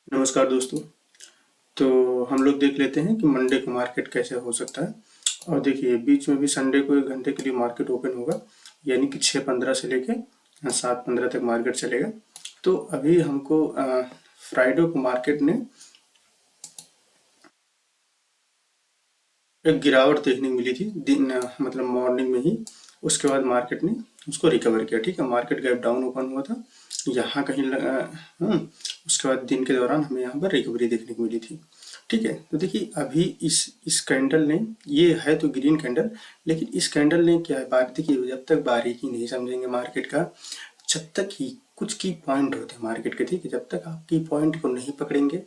नमस्कार दोस्तों। तो हम लोग देख लेते हैं कि मंडे को मार्केट कैसे हो सकता है। और देखिए बीच में भी संडे को 1 घंटे के लिए मार्केट ओपन होगा, यानी कि 6:15 से लेके 7:15 तक मार्केट चलेगा। तो अभी हमको फ्राइडे को मार्केट ने एक गिरावट देखने को मिली थी दिन मतलब मॉर्निंग में ही। उसके बाद मार्केट ने उसको रिकवर किया। ठीक है, मार्केट गैप डाउन ओपन हुआ था यहाँ कहीं उसके बाद दिन के दौरान हमें यहाँ पर रिकवरी देखने को मिली थी। ठीक है, तो देखिए अभी इस कैंडल ने, ये है तो ग्रीन कैंडल, लेकिन इस कैंडल ने क्या है, बात देखिए, जब तक बारीकी नहीं समझेंगे मार्केट का, जब तक ही कुछ की पॉइंट होते हैं मार्केट के, ठीक है, जब तक आप की पॉइंट को नहीं पकड़ेंगे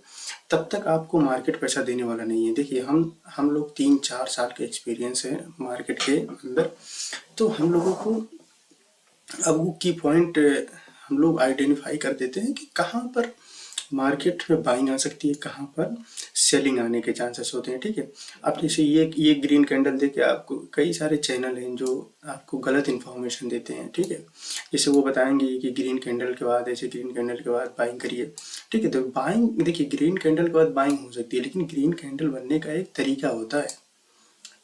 तब तक आपको मार्केट पैसा देने वाला नहीं है। देखिए हम लोग 3-4 साल के एक्सपीरियंस है मार्केट के अंदर। तो हम लोगों को अब वो की पॉइंट हम लोग आइडेंटिफाई कर देते हैं कि कहाँ पर मार्केट में बाइंग आ सकती है, कहाँ पर सेलिंग आने के चांसेस होते हैं। ठीक है, अब जैसे ये ग्रीन कैंडल देके आपको कई सारे चैनल हैं जो आपको गलत इन्फॉर्मेशन देते हैं। ठीक है, जैसे वो बताएंगे कि ग्रीन कैंडल के बाद ऐसे, ग्रीन कैंडल के बाद बाइंग करिए। ठीक है, तो बाइंग देखिए, ग्रीन कैंडल के बाद बाइंग हो सकती है, लेकिन ग्रीन कैंडल बनने का एक तरीका होता है।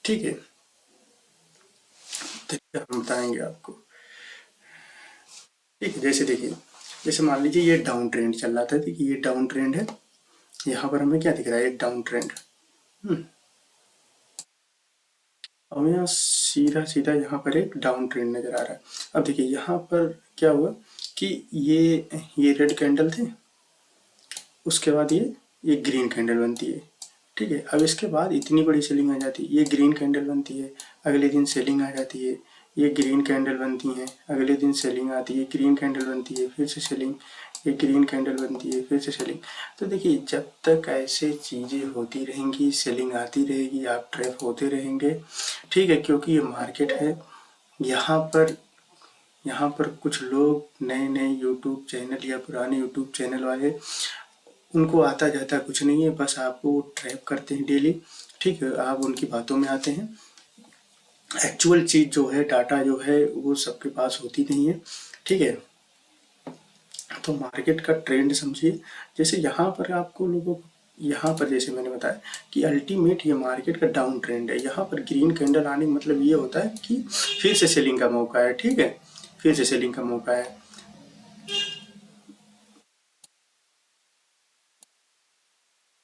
ठीक है, तरीका हम बताएंगे आपको। ठीक है, जैसे देखिए, जैसे मान लीजिए ये डाउन ट्रेंड चल रहा था। देखिए ये डाउन ट्रेंड है, यहाँ पर हमें क्या दिख रहा है, एक डाउन ट्रेंड। हमें यहाँ सीधा सीधा यहाँ पर एक डाउन ट्रेंड नजर आ रहा है। अब देखिए यहाँ पर क्या हुआ कि ये रेड कैंडल थे, उसके बाद ये ग्रीन कैंडल बनती है। ठीक है, अब इसके बाद इतनी बड़ी सेलिंग आ जाती है, ये ग्रीन कैंडल बनती है, अगले दिन सेलिंग आ जाती है, ये ग्रीन कैंडल बनती है, अगले दिन सेलिंग आती है, ग्रीन कैंडल बनती है, फिर से सेलिंग, ये ग्रीन कैंडल बनती है, फिर से सेलिंग। तो देखिए जब तक ऐसे चीज़ें होती रहेंगी, सेलिंग आती रहेगी, आप ट्रैप होते रहेंगे। ठीक है, क्योंकि ये मार्केट है। यहाँ पर यहाँ पर कुछ लोग नए नए यूट्यूब चैनल या पुराने यूट्यूब चैनल वाले, उनको आता जाता कुछ नहीं है, बस आपको वो ट्रैप करते हैं डेली। ठीक है, आप उनकी बातों में आते हैं। एक्चुअल चीज़ जो है, डाटा जो है, वो सबके पास होती नहीं है। ठीक है, तो मार्केट का ट्रेंड समझिए। जैसे यहाँ पर आपको लोगों को, यहाँ पर जैसे मैंने बताया कि अल्टीमेट ये मार्केट का डाउन ट्रेंड है। यहाँ पर ग्रीन कैंडल आने का मतलब ये होता है कि फिर से सेलिंग का मौका है। ठीक है, फिर से सेलिंग का मौका है।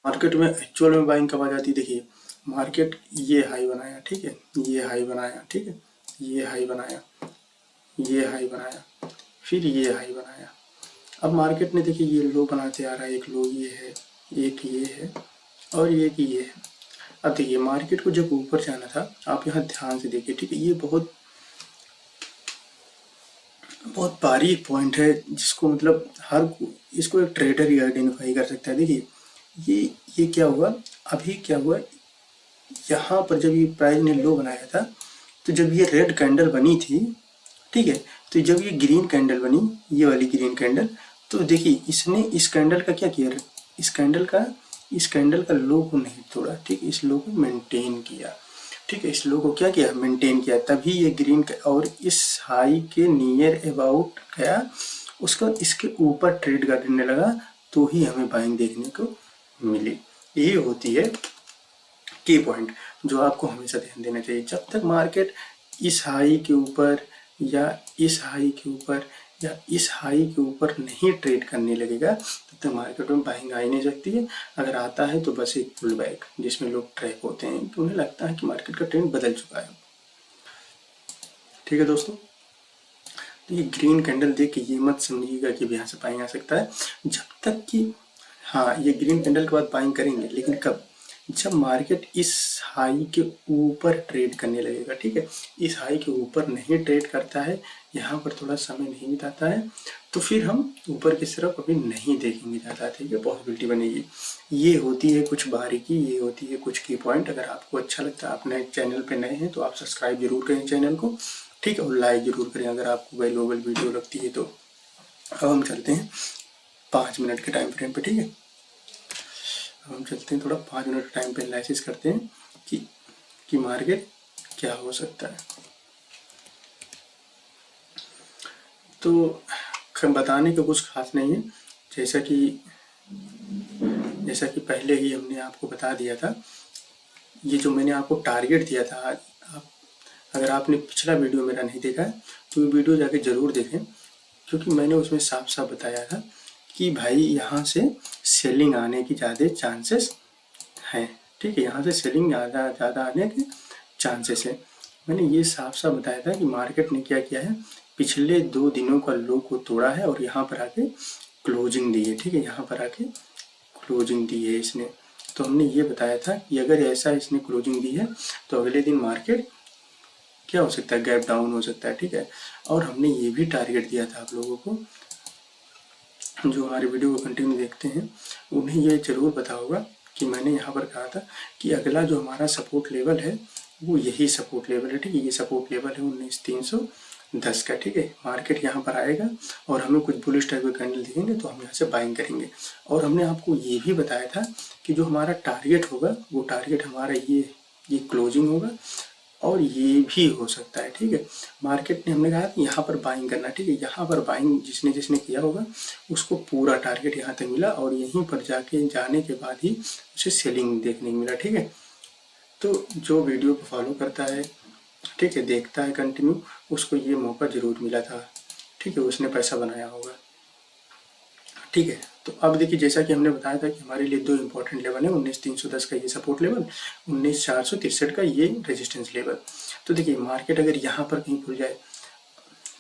मार्केट में एक्चुअल में बाइंग कब आ जाती है, देखिए मार्केट ये हाई बनाया, ठीक है, ये हाई बनाया, ठीक है, ये हाई बनाया, ये हाई बनाया, फिर ये हाई बनाया। अब मार्केट ने देखिए ये लो बनाते आ रहा है, एक लो ये है, एक ये है, और एक ये है। अब देखिए मार्केट को जब ऊपर जाना था, आप यहाँ ध्यान से देखिए। ठीक है, ये बहुत बहुत बारीक पॉइंट है, जिसको मतलब इसको एक ट्रेडर ही आइडेंटिफाई कर सकता है। देखिए ये ये क्या हुआ, अभी क्या हुआ, यहाँ पर जब ये प्राइस ने लो बनाया था, तो जब ये रेड कैंडल बनी थी, ठीक है, तो जब ये ग्रीन कैंडल बनी, ये वाली ग्रीन कैंडल, तो देखिए इसने इस कैंडल का क्या किया, इस कैंडल का इस कैंडल का लो को नहीं तोड़ा। ठीक, इस लो को मेंटेन किया। ठीक है, इस लो को क्या किया, मेंटेन किया, तभी ये ग्रीन और इस हाई के नियर अबाउट गया। उसका इसके ऊपर ट्रेड करने लगा, तो ही हमें बाइंग देखने को मिली। ये होती है की पॉइंट, जो आपको हमेशा ध्यान देना चाहिए। जब तक मार्केट इस हाई के ऊपर या इस हाई के ऊपर या इस हाई के ऊपर नहीं ट्रेड करने लगेगा, तब तक मार्केट में बाइंग आ ही नहीं सकती है। अगर आता है तो बस एक पुल बैक, जिसमें लोग ट्रैप होते हैं कि उन्हें लगता है कि मार्केट का ट्रेंड बदल चुका है। ठीक है दोस्तों, तो ये ग्रीन कैंडल देख के ये मत समझिएगा कि यहाँ से बाइंग आ सकता है। जब तक कि, हाँ, ये ग्रीन कैंडल के बाद बाइंग करेंगे, लेकिन कब, जब मार्केट इस हाई के ऊपर ट्रेड करने लगेगा। ठीक है, इस हाई के ऊपर नहीं ट्रेड करता है, यहाँ पर थोड़ा समय नहीं बिताता है, तो फिर हम ऊपर की तरफ अभी नहीं देखेंगे ज़्यादा। ठीक है, पॉसिबिलिटी बनेगी। ये होती है कुछ बारीकी, ये होती है कुछ की पॉइंट। अगर आपको अच्छा लगता है, आप नए चैनल पे नए हैं, तो आप सब्सक्राइब जरूर करें चैनल को। ठीक है, और लाइक जरूर करें अगर आपको वैल्यूएबल वीडियो लगती है तो। अब हम चलते हैं 5 मिनट के टाइम फ्रेम पे। ठीक है, हम चलते हैं थोड़ा 5 मिनट टाइम पे एनालिसिस करते हैं कि मार्केट क्या हो सकता है। तो बताने का कुछ खास नहीं है, जैसा कि जैसा कि पहले ही हमने आपको बता दिया था, ये जो मैंने आपको टारगेट दिया था, आप अगर आपने पिछला वीडियो मेरा नहीं देखा है तो ये वीडियो जाके ज़रूर देखें, क्योंकि मैंने उसमें साफ साफ बताया था कि भाई यहाँ से सेलिंग आने की ज़्यादा चांसेस हैं। ठीक है, यहाँ से सेलिंग ज़्यादा आने के चांसेस है। मैंने ये साफ साफ बताया था कि मार्केट ने क्या किया है, पिछले 2 दिनों का लो को तोड़ा है और यहाँ पर आके क्लोजिंग दी है। ठीक है, यहाँ पर आके क्लोजिंग दी है इसने। तो हमने ये बताया था कि अगर ऐसा इसने क्लोजिंग दी है तो अगले दिन मार्केट क्या हो सकता है, गैप डाउन हो सकता है। ठीक है, और हमने ये भी टारगेट दिया था आप लोगों को, जो हमारे वीडियो को कंटिन्यू देखते हैं उन्हें ये जरूर पता होगा कि मैंने यहाँ पर कहा था कि अगला जो हमारा सपोर्ट लेवल है वो यही सपोर्ट लेवल है। ठीक है, ये सपोर्ट लेवल है 19,310 का। ठीक है, मार्केट यहाँ पर आएगा और हमें कुछ बुलिश टाइप का कैंडल दिखेंगे तो हम यहाँ से बाइंग करेंगे। और हमने आपको ये भी बताया था कि जो हमारा टारगेट होगा वो टारगेट हमारा ये क्लोजिंग होगा और ये भी हो सकता है। ठीक है, मार्केट ने हमने कहा कि यहाँ पर बाइंग करना। ठीक है, यहाँ पर बाइंग जिसने जिसने किया होगा उसको पूरा टारगेट यहाँ तक मिला और यहीं पर जाने के बाद ही उसे सेलिंग देखने को मिला। ठीक है, तो जो वीडियो को फॉलो करता है, ठीक है, देखता है कंटिन्यू, उसको ये मौका जरूर मिला था। ठीक है, उसने पैसा बनाया होगा। ठीक है, तो अब देखिए जैसा कि हमने बताया था कि हमारे लिए 2 इंपॉर्टेंट लेवल है, 19,310 का ये सपोर्ट लेवल, 19,463 का ये रेजिस्टेंस लेवल। तो देखिए मार्केट अगर यहाँ पर कहीं खुल जाए,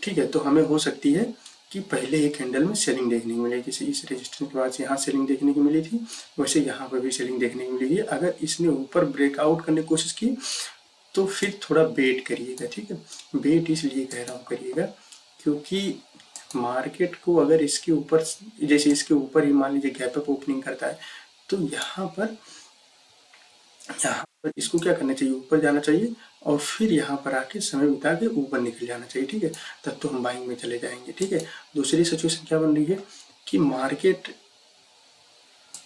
ठीक है, तो हमें हो सकती है कि पहले एक कैंडल में सेलिंग देखने को मिले, जैसे इस रेजिस्टेंस के बाद यहाँ सेलिंग देखने को मिली थी, वैसे यहाँ पर भी सेलिंग देखने को मिलेगी। अगर इसने ऊपर ब्रेकआउट करने की कोशिश की तो फिर थोड़ा वेट करिएगा। ठीक है, वेट इसलिए कह रहा हूँ करिएगा क्योंकि मार्केट को अगर इसके ऊपर, जैसे इसके ऊपर ही मान लीजिए गैप अप ओपनिंग करता है तो यहाँ पर इसको क्या करना चाहिए, ऊपर जाना चाहिए और फिर यहाँ पर आके समय बिता के ऊपर निकल जाना चाहिए। ठीक है, तब तो हम बाइंग में चले जाएंगे। ठीक है, दूसरी सिचुएशन क्या बन रही है कि मार्केट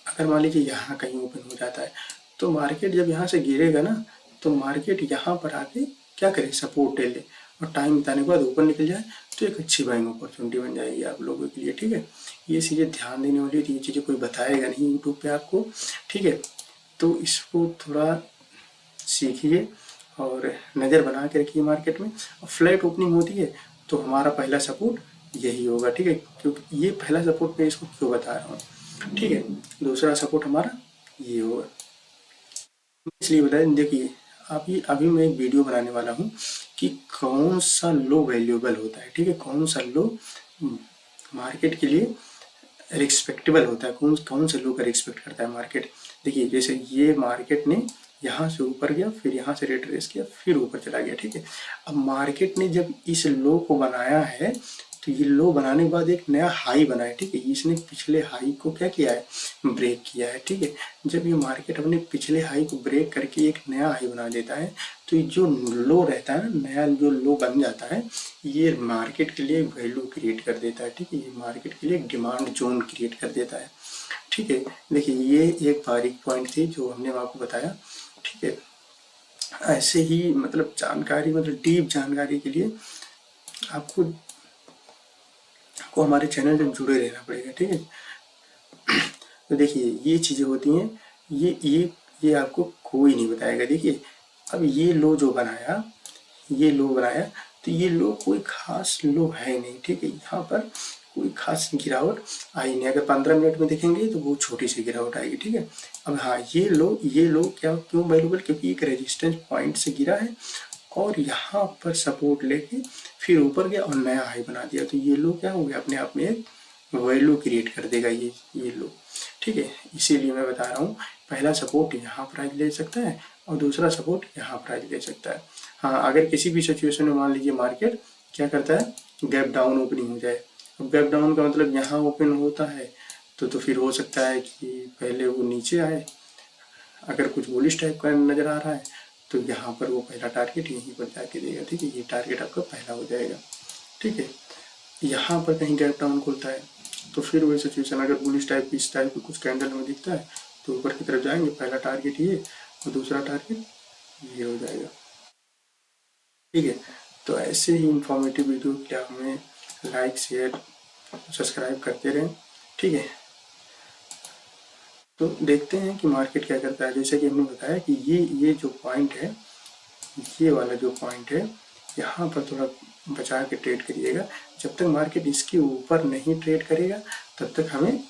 अगर मान लीजिए यहाँ कहीं ओपन हो जाता है तो मार्केट जब यहाँ से गिरेगा ना तो मार्केट यहाँ पर आके क्या करे, सपोर्ट ले ले और टाइम बिताने के बाद ऊपर निकल जाए तो एक अच्छी बाइंग अपॉर्चुनिटी बन जाएगी आप लोगों के लिए। ठीक है, ये चीज़ें ध्यान देने वाली थी, ये चीज़ें कोई बताएगा नहीं यूट्यूब पे आपको। ठीक है, तो इसको थोड़ा सीखिए और नज़र बना के रखिए मार्केट में। और फ्लैट ओपनिंग होती है तो हमारा पहला सपोर्ट यही होगा। ठीक है, क्योंकि ये पहला सपोर्ट मैं इसको क्यों बता रहा हूँ। ठीक है, दूसरा सपोर्ट हमारा ये होगा, इसलिए बताया। देखिए अभी मैं एक वीडियो बनाने वाला हूँ कि कौन सा लो वैल्यूएबल होता है। ठीक है, कौन सा लो मार्केट के लिए रिस्पेक्टेबल होता है, कौन कौन से लो का रिस्पेक्ट करता है मार्केट। देखिए जैसे ये मार्केट ने यहाँ से ऊपर गया, फिर यहाँ से रिट्रेस किया, फिर ऊपर चला गया। ठीक है, अब मार्केट ने जब इस लो को बनाया है तो ये लो बनाने के बाद एक नया हाई बना है। ठीक है, इसने पिछले हाई को क्या किया है, ब्रेक किया है। ठीक है, जब ये मार्केट अपने पिछले हाई को ब्रेक करके एक नया हाई बना देता है तो ये जो लो रहता है ना, नया जो लो बन जाता है, ये मार्केट के लिए वैल्यू क्रिएट कर देता है। ठीक है, ये मार्केट के लिए डिमांड जोन क्रिएट कर देता है। ठीक है, देखिए ये एक बारीक पॉइंट थी जो हमने आपको बताया। ठीक है, ऐसे ही मतलब जानकारी, मतलब डीप जानकारी के लिए आपको हमारे चैनल से जुड़े रहना पड़ेगा। ठीक है, तो देखिए ये चीज़ें होती हैं, ये आपको कोई नहीं बताएगा। देखिए अब ये लो जो बनाया, ये लो बनाया तो ये लो कोई खास लो है नहीं। ठीक है, यहाँ पर कोई खास गिरावट आई नहीं। अगर 15 मिनट में देखेंगे तो बहुत छोटी सी गिरावट आएगी। ठीक है, अब हाँ ये लो क्या क्यों वैल्यूएबल, क्योंकि एक रेजिस्टेंस पॉइंट से गिरा है और यहाँ पर सपोर्ट लेके फिर ऊपर गया और नया हाई बना दिया, तो ये लो क्या हो गया, अपने आप में एक वैल्यू क्रिएट कर देगा ये लो। ठीक है, इसीलिए मैं बता रहा हूँ पहला सपोर्ट यहाँ प्राइस ले सकता है और दूसरा सपोर्ट यहाँ प्राइस ले सकता है। हाँ, अगर किसी भी सिचुएशन में मान लीजिए मार्केट क्या करता है, गैप डाउन ओपनिंग हो जाए। अब गैप डाउन का मतलब यहाँ ओपन होता है तो फिर हो सकता है कि पहले वो नीचे आए, अगर कुछ बुलिश टाइप का नज़र आ रहा है तो यहाँ पर वो पहला टारगेट यहीं पर जाके देगा। ठीक है, ये टारगेट आपका पहला हो जाएगा। ठीक है, यहाँ पर कहीं गैप डाउन खुलता है तो फिर वही सिचुएशन, अगर बुलिश टाइप इस टाइप की कुछ कैंडल में दिखता है तो ऊपर की तरफ जाएंगे, पहला टारगेट ये और दूसरा टारगेट ये हो जाएगा। ठीक है, तो ऐसे ही इंफॉर्मेटिव वीडियो के लिए हमें लाइक शेयर सब्सक्राइब करते रहें। ठीक है। तो देखते हैं कि मार्केट क्या करता है। जैसे कि हमने बताया कि ये जो पॉइंट है, ये वाला जो पॉइंट है, यहाँ पर थोड़ा बचा के ट्रेड करिएगा। जब तक मार्केट इसके ऊपर नहीं ट्रेड करेगा तब तक हमें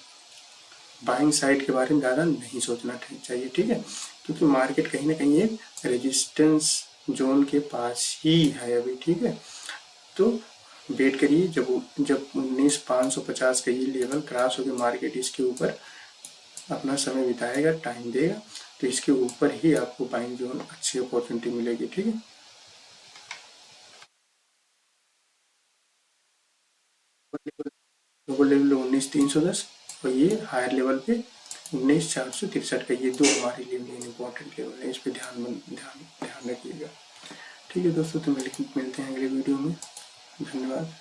बाइंग साइड के बारे में ज़्यादा नहीं सोचना चाहिए, ठीक है। क्योंकि मार्केट कहीं ना कहीं एक रेजिस्टेंस जोन के पास ही है अभी, ठीक है। तो वेट करिए, जब 19,550 का ये लेवल क्रॉस होकर मार्केट इसके ऊपर अपना समय बिताएगा, टाइम देगा, तो इसके ऊपर ही आपको बाइंग जोन अच्छी अपॉर्चुनिटी मिलेगी, ठीक है। लोअर लेवल 19,310 और ये हायर लेवल पे 19,463 का, ये दो हमारे लिए मेन इंपॉर्टेंट लेवल है। इस पर ध्यान रखिएगा, ठीक है दोस्तों। तो मिलते हैं अगले वीडियो में। धन्यवाद।